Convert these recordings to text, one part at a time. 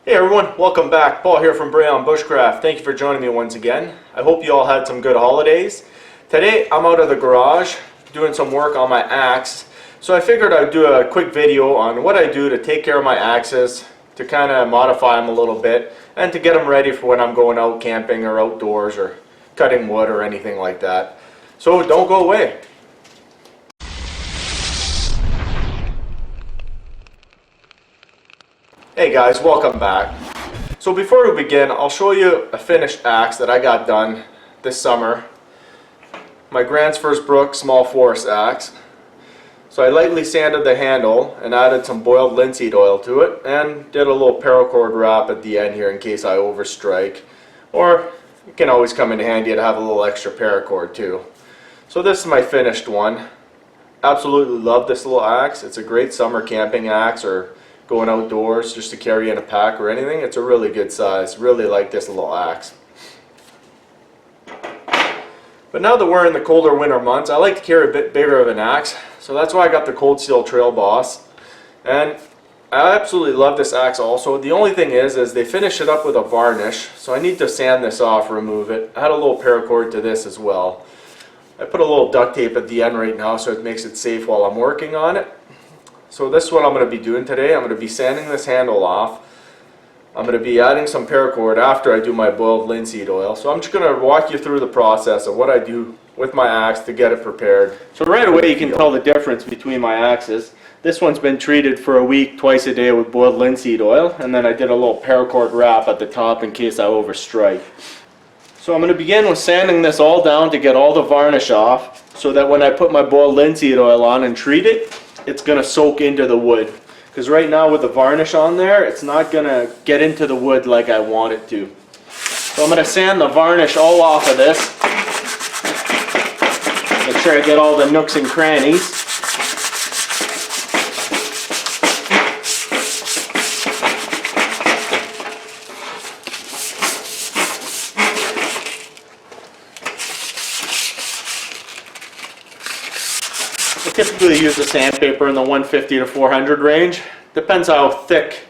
Hey everyone, welcome back. Paul here from BrayonBushcraft. Thank you for joining me once again. I hope you all had some good holidays. Today I'm out of the garage doing some work on my axe. So I figured I'd do a quick video on what I do to take care of my axes, to kind of modify them a little bit, and to get them ready for when I'm going out camping or outdoors or cutting wood or anything like that. So don't go away. Hey guys, welcome back. So before we begin, I'll show you a finished axe that I got done this summer. My Grandsfors Brook small forest axe. So I lightly sanded the handle and added some boiled linseed oil to it and did a little paracord wrap at the end here in case I overstrike. Or it can always come in handy to have a little extra paracord too. So this is my finished one. Absolutely love this little axe. It's a great summer camping axe or going outdoors just to carry in a pack or anything. It's a really good size. Really like this little axe. But now that we're in the colder winter months, I like to carry a bit bigger of an axe. So that's why I got the Cold Steel Trail Boss. And I absolutely love this axe also. The only thing is they finish it up with a varnish. So I need to sand this off, remove it. I had a little paracord to this as well. I put a little duct tape at the end right now so it makes it safe while I'm working on it. So this is what I'm going to be doing today. I'm going to be sanding this handle off. I'm going to be adding some paracord after I do my boiled linseed oil. So I'm just going to walk you through the process of what I do with my axe to get it prepared. So right away you can tell the difference between my axes. This one's been treated for a week, twice a day with boiled linseed oil, and then I did a little paracord wrap at the top in case I overstrike. So I'm going to begin with sanding this all down to get all the varnish off so that when I put my boiled linseed oil on and treat it, it's going to soak into the wood. Because right now with the varnish on there, it's not going to get into the wood like I want it to. So I'm going to sand the varnish all off of this. Make sure I get all the nooks and crannies. I typically use a sandpaper in the 150 to 400 range. Depends how thick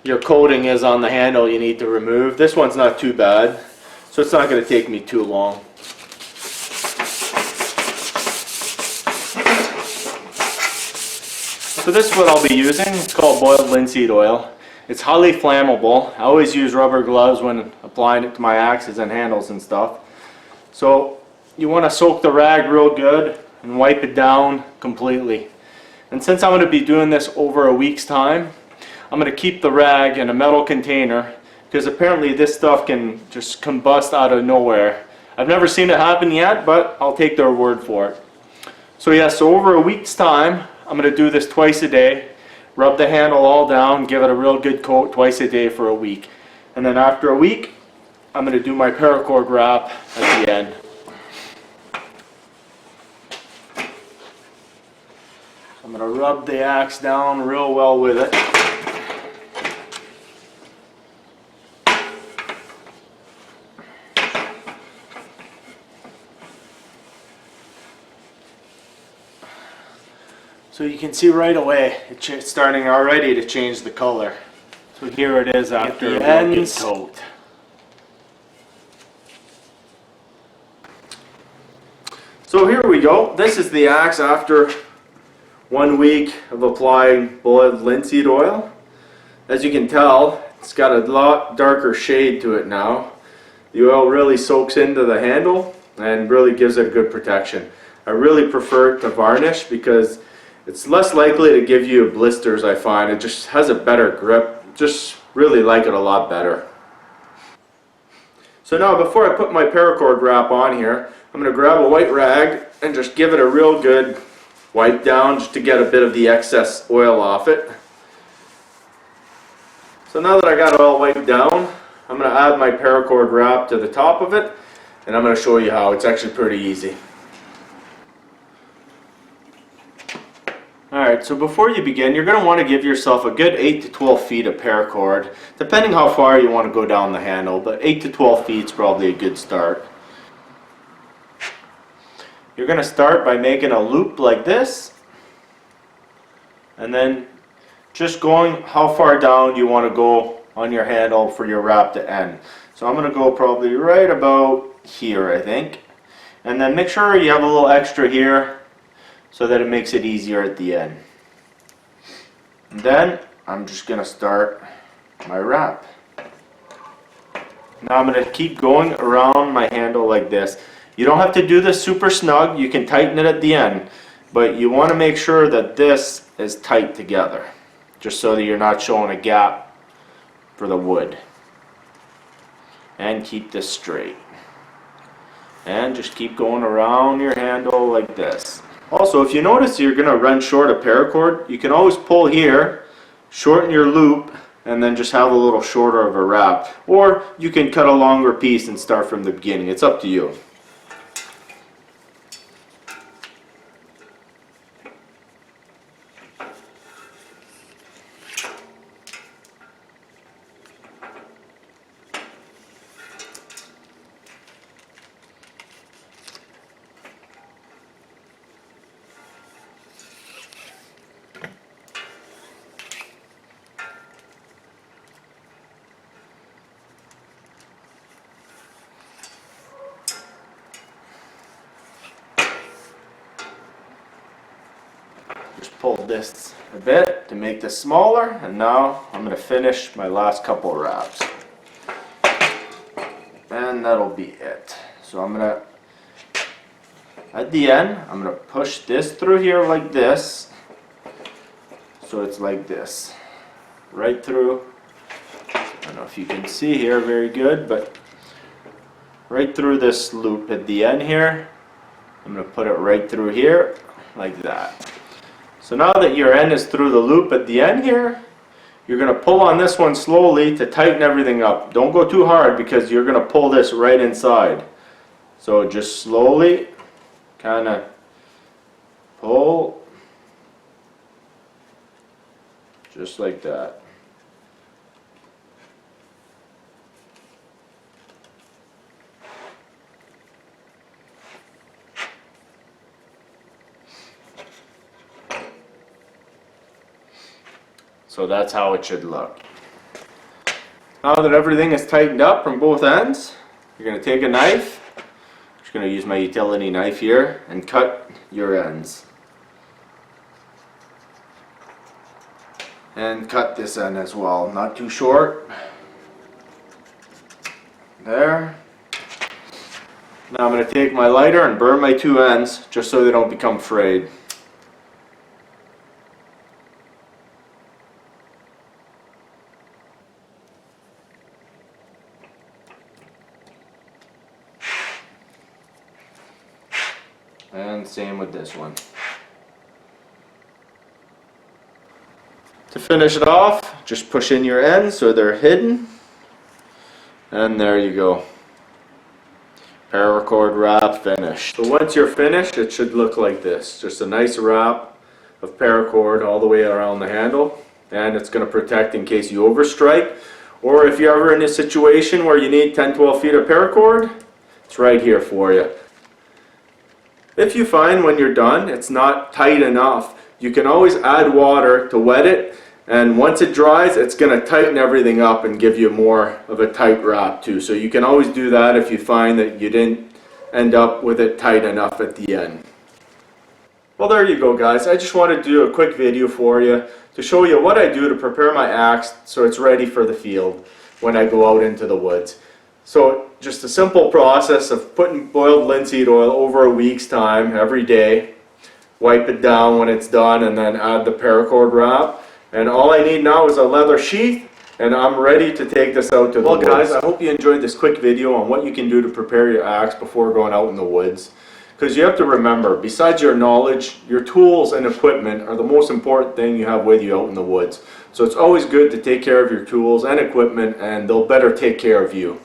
your coating is on the handle you need to remove. This one's not too bad, so it's not going to take me too long. So this is what I'll be using. It's called boiled linseed oil. It's highly flammable. I always use rubber gloves when applying it to my axes and handles and stuff. So you want to soak the rag real good and wipe it down completely. And since I'm going to be doing this over a week's time, I'm going to keep the rag in a metal container because apparently this stuff can just combust out of nowhere. I've never seen it happen yet, but I'll take their word for it. So yeah, so over a week's time, I'm going to do this twice a day. Rub the handle all down, give it a real good coat twice a day for a week. And then after a week, I'm going to do my paracord wrap at the end. I'm going to rub the axe down real well with it. So you can see right away it's starting already to change the color. So here it is after the ends. Coat. So here we go. This is the axe after 1 week of applying boiled linseed oil. As you can tell, it's got a lot darker shade to it now. The oil really soaks into the handle and really gives it a good protection. I really prefer it to varnish because it's less likely to give you blisters, I find. It just has a better grip. Just really like it a lot better. So now before I put my paracord wrap on here, I'm going to grab a white rag and just give it a real good wipe down just to get a bit of the excess oil off it. So now that I got it all wiped down, I'm going to add my paracord wrap to the top of it, and I'm going to show you how. It's actually pretty easy. Alright, so before you begin, you're going to want to give yourself a good 8 to 12 feet of paracord, depending how far you want to go down the handle, but 8 to 12 feet is probably a good start. You're going to start by making a loop like this, and then just going how far down you want to go on your handle for your wrap to end. So I'm going to go probably right about here, I think. And then make sure you have a little extra here so that it makes it easier at the end. And then I'm just going to start my wrap. Now I'm going to keep going around my handle like this. You don't have to do this super snug, you can tighten it at the end, but you want to make sure that this is tight together, just so that you're not showing a gap for the wood. And keep this straight. And just keep going around your handle like this. Also, if you notice you're going to run short of paracord, you can always pull here, shorten your loop, and then just have a little shorter of a wrap. Or you can cut a longer piece and start from the beginning. It's up to you. Just pull this a bit to make this smaller, and now I'm going to finish my last couple of wraps. And that'll be it. So I'm going to, at the end, I'm going to push this through here like this. So it's like this. Right through. I don't know if you can see here very good, but right through this loop at the end here. I'm going to put it right through here like that. So now that your end is through the loop at the end here, you're going to pull on this one slowly to tighten everything up. Don't go too hard because you're going to pull this right inside. So just slowly kind of pull, just like that. So that's how it should look. Now that everything is tightened up from both ends, you're going to take a knife. I'm just going to use my utility knife here and cut your ends. And cut this end as well, not too short. There. Now I'm going to take my lighter and burn my two ends just so they don't become frayed. And same with this one. To finish it off, just push in your ends so they're hidden. And there you go. Paracord wrap finished. So once you're finished, it should look like this. Just a nice wrap of paracord all the way around the handle. And it's going to protect in case you overstrike. Or if you're ever in a situation where you need 10-12 feet of paracord, it's right here for you. If you find when you're done it's not tight enough, you can always add water to wet it, and once it dries it's going to tighten everything up and give you more of a tight wrap too. So you can always do that if you find that you didn't end up with it tight enough at the end. Well, there you go guys. I just wanted to do a quick video for you to show you what I do to prepare my axe so it's ready for the field when I go out into the woods. So just a simple process of putting boiled linseed oil over a week's time every day, wipe it down when it's done, and then add the paracord wrap. And all I need now is a leather sheath, and I'm ready to take this out to the woods. Well guys, I hope you enjoyed this quick video on what you can do to prepare your axe before going out in the woods. Because you have to remember, besides your knowledge, your tools and equipment are the most important thing you have with you out in the woods. So it's always good to take care of your tools and equipment, and they'll better take care of you.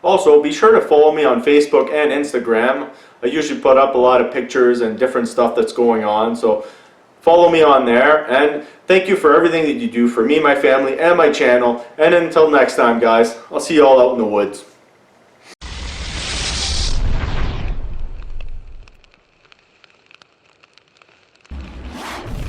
Also, be sure to follow me on Facebook and Instagram. I usually put up a lot of pictures and different stuff that's going on, so follow me on there. And thank you for everything that you do for me, my family, and my channel. And until next time, guys, I'll see you all out in the woods.